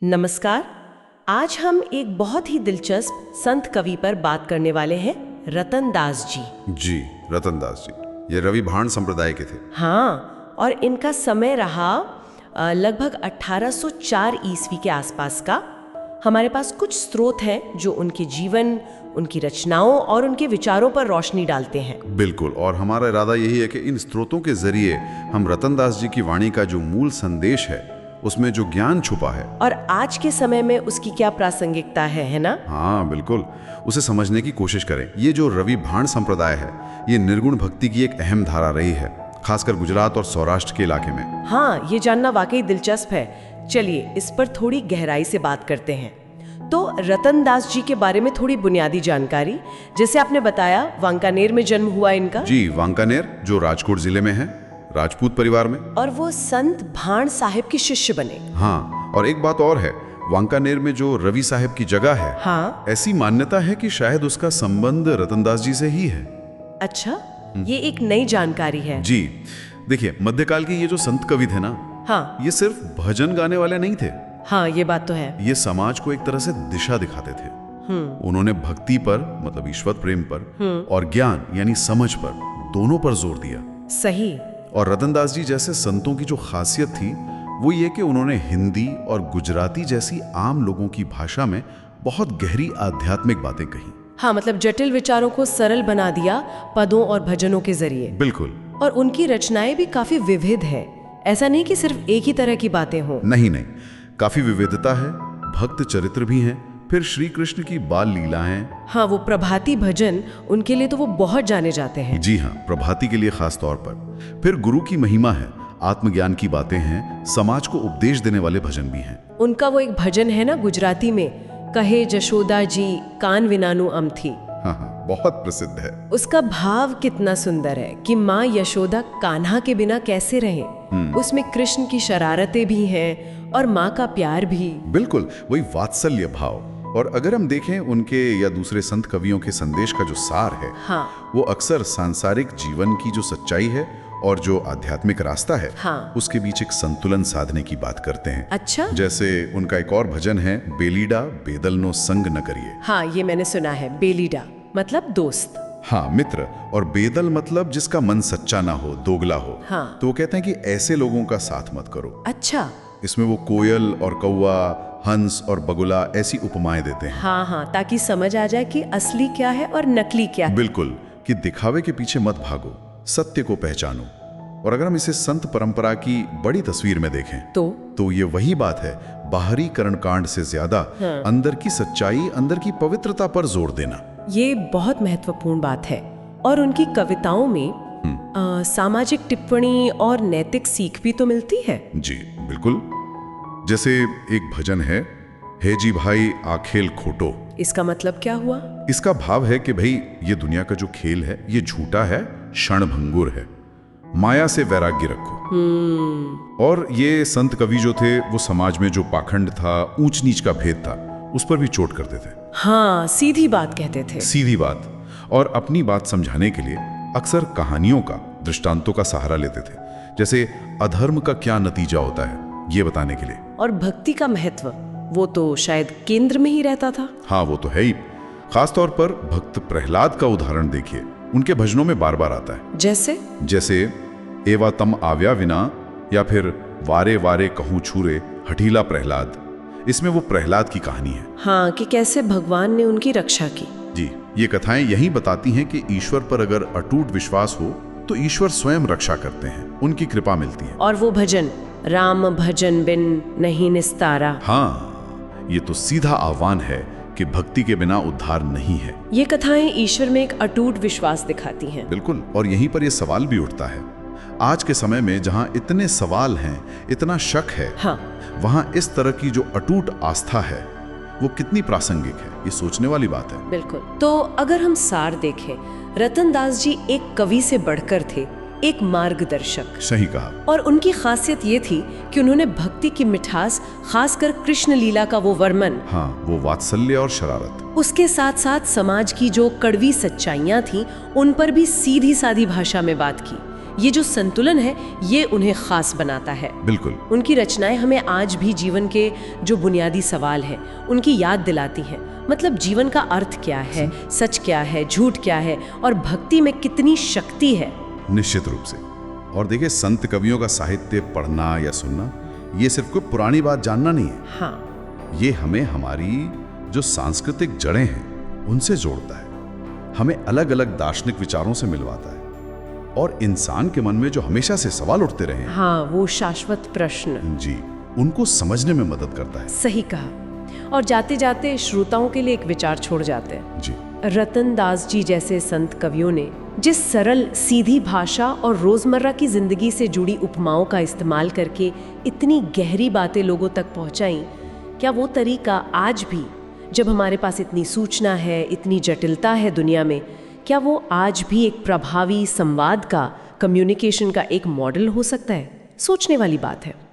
नमस्कार। आज हम एक बहुत ही दिलचस्प संत कवि पर बात करने वाले हैं, रतन दास जी। जी, रतन दास जी ये रवि भाण संप्रदाय के थे। हाँ, और इनका समय रहा लगभग 1804 ईस्वी के आसपास का। हमारे पास कुछ स्रोत हैं जो उनके जीवन, उनकी रचनाओं और उनके विचारों पर रोशनी डालते हैं। बिल्कुल, और हमारा इरादा यही है कि इन स्रोतों के जरिए हम रतन दास जी की वाणी का जो मूल संदेश है, उसमें जो ज्ञान छुपा है और आज के समय में उसकी क्या प्रासंगिकता है ना? हाँ बिल्कुल, उसे समझने की कोशिश करें। ये जो रवि भाण संप्रदाय है, ये निर्गुण भक्ति की एक अहम धारा रही है, खासकर गुजरात और सौराष्ट्र के इलाके में। हाँ, ये जानना वाकई दिलचस्प है। चलिए इस पर थोड़ी गहराई से बात करते हैं। तो रतन दास जी के बारे में थोड़ी बुनियादी जानकारी। जैसे आपने बताया, वांकानेर में जन्म हुआ इनका। जी, वांकानेर जो राजकोट जिले में है, राजपूत परिवार में। और वो संत भाण साहिब के शिष्य बने। हाँ, और एक बात और है, वांकानेर में जो रवि साहब की जगह है, हाँ, ऐसी मान्यता है कि शायद उसका संबंध रतन दास जी से ही है। अच्छा, ये एक नई जानकारी है। जी, देखिए, मध्यकाल के ये जो संत कवि थे ना, हाँ ये सिर्फ भजन गाने वाले नहीं थे। हाँ, ये बात तो है। ये समाज को एक तरह से दिशा दिखाते थे। उन्होंने भक्ति पर, मतलब ईश्वर प्रेम पर, और ज्ञान यानी समझ पर, दोनों पर जोर दिया। सही। और रतन दास जी जैसे संतों की जो खासियत थी वो ये कि उन्होंने हिंदी और गुजराती जैसी आम लोगों की भाषा में बहुत गहरी आध्यात्मिक बातें कही। हाँ, मतलब जटिल विचारों को सरल बना दिया पदों और भजनों के जरिए। बिल्कुल। और उनकी रचनाएं भी काफी विविध है। ऐसा नहीं कि सिर्फ एक ही तरह की बातें हों। नहीं, काफी विविधता है, भक्त चरित्र भी हैं, फिर श्री कृष्ण की बाल लीलाएं। हाँ, वो प्रभाती भजन, उनके लिए तो वो बहुत जाने जाते हैं। जी हाँ, प्रभाती के लिए खास तौर पर। फिर गुरु की महिमा है, आत्मज्ञान की बातें हैं, समाज को उपदेश देने वाले भजन भी हैं। उनका वो एक भजन है ना गुजराती में, कहे जशोदा जी कान विनानु अमथी। हाँ, बहुत प्रसिद्ध है। उसका भाव कितना सुंदर है कि माँ यशोदा कान्हा के बिना कैसे रहें। उसमें कृष्ण की शरारतें भी हैं और माँ का प्यार भी। बिल्कुल, वही वात्सल्य भाव। और अगर हम देखें उनके या दूसरे संत कवियों के संदेश का जो सार है, हाँ, वो अक्सर सांसारिक जीवन की जो सच्चाई है और जो आध्यात्मिक रास्ता है, हाँ, उसके बीच एक संतुलन साधने की बात करते हैं। अच्छा। जैसे उनका एक और भजन है, बेलीडा बेदल नो संग न करिए। हाँ, ये मैंने सुना है। बेलीडा मतलब दोस्त। हाँ, मित्र। और बेदल मतलब जिसका मन सच्चा ना हो, दोगला हो। हाँ। तो वो कहते हैं कि ऐसे लोगों का साथ मत करो। अच्छा। इसमें वो कोयल और कौवा, हंस और बगुला ऐसी उपमाएं देते हैं। हाँ, ताकि समझ आ जाए कि असली क्या है और नकली क्या है। बिल्कुल, कि दिखावे के पीछे मत भागो, सत्य को पहचानो। और अगर हम इसे संत परंपरा की बड़ी तस्वीर में देखें तो ये वही बात है, बाहरी कर्मकांड से ज्यादा अंदर की सच्चाई, अंदर की पवित्रता पर जोर देना। ये बहुत महत्वपूर्ण बात है। और उनकी कविताओं में सामाजिक टिप्पणी और नैतिक सीख भी तो मिलती है। जी बिल्कुल। जैसे एक भजन है, हे जी भाई आखेल खोटो। इसका मतलब क्या हुआ? इसका भाव है कि भाई, ये दुनिया का जो खेल है ये झूठा है, क्षणभंगुर है, माया से वैराग्य रखो। और ये संत कवि जो थे, वो समाज में जो पाखंड था, ऊंच नीच का भेद था, उस पर भी चोट करते थे। हाँ, सीधी बात कहते थे। सीधी बात। और अपनी बात समझाने के लिए अक्सर कहानियों का, दृष्टांतों का सहारा लेते थे। जैसे अधर्म का क्या नतीजा होता है, ये बताने के लिए। और भक्ति का महत्व, वो तो शायद केंद्र में ही रहता था। हाँ, वो तो है ही। खासतौर पर भक्त प्रहलाद का उदाहरण देखिए, उनके भजनों में बार बार आता है। जैसे एवा तम आव्या विना, या फिर वारे वारे कहूँ छूरे हठीला प्रहलाद। इसमें वो प्रहलाद की कहानी है। हाँ, कि कैसे भगवान ने उनकी रक्षा की। जी, ये कथाएं यही बताती हैं कि ईश्वर पर अगर अटूट विश्वास हो तो ईश्वर स्वयं रक्षा करते हैं, उनकी कृपा मिलती है। और वो भजन, राम भजन बिन नहीं निस्तारा। हाँ, ये तो सीधा आह्वान है कि भक्ति के बिना उद्धार नहीं है। ये कथाएं ईश्वर में एक अटूट विश्वास दिखाती हैं। बिल्कुल। और यहीं पर ये सवाल भी उठता है, आज के समय में जहां इतने सवाल हैं, इतना शक है, हाँ, वहां इस तरह की जो अटूट आस्था है वो कितनी प्रासंगिक है, ये सोचने वाली बात है। बिल्कुल। तो अगर हम सार देखें, रतन दास जी एक कवि से बढ़कर थे, एक मार्गदर्शक। सही कहा। और उनकी खासियत ये थी कि उन्होंने भक्ति की मिठास, खासकर कृष्ण लीला का वो वर्मन, हाँ, वो वात्सल्य और शरारत, उसके साथ साथ समाज की जो कड़वी सच्चाइयां थीं, उन पर भी सीधी सादी भाषा में बात की। ये जो संतुलन है ये उन्हें खास बनाता है। बिल्कुल। उनकी रचनाएं हमें आज भी जीवन के जो बुनियादी सवाल हैं उनकी याद दिलाती हैं। मतलब जीवन का अर्थ क्या है, सच क्या है, झूठ क्या है और भक्ति में कितनी शक्ति है। निश्चित रूप से। और देखिए, संत कवियों का साहित्य पढ़ना या सुनना ये सिर्फ कोई पुरानी बात जानना नहीं है। हाँ, ये हमें हमारी जो सांस्कृतिक जड़ें हैं उनसे जोड़ता है, हमें अलग अलग दार्शनिक विचारों से मिलवाता है और इंसान के मन में जो हमेशा से सवाल उठते रहे हैं, हाँ, वो शाश्वत प्रश्न, जी, उनको समझने में मदद करता है। सही कहा। और जाते जाते श्रोताओं के लिए एक विचार छोड़ जाते हैं। जी। रतन दास जी जैसे संत कवियों ने जिस सरल सीधी भाषा और रोजमर्रा की जिंदगी से जुड़ी उपमाओं का इस्तेमाल करके इतनी गहरी बातें लोगों तक पहुंचाई, क्या वो तरीका आज भी, जब हमारे पास इतनी सूचना है, इतनी जटिलता है दुनिया में, क्या वो आज भी एक प्रभावी संवाद का, कम्युनिकेशन का एक मॉडल हो सकता है? सोचने वाली बात है।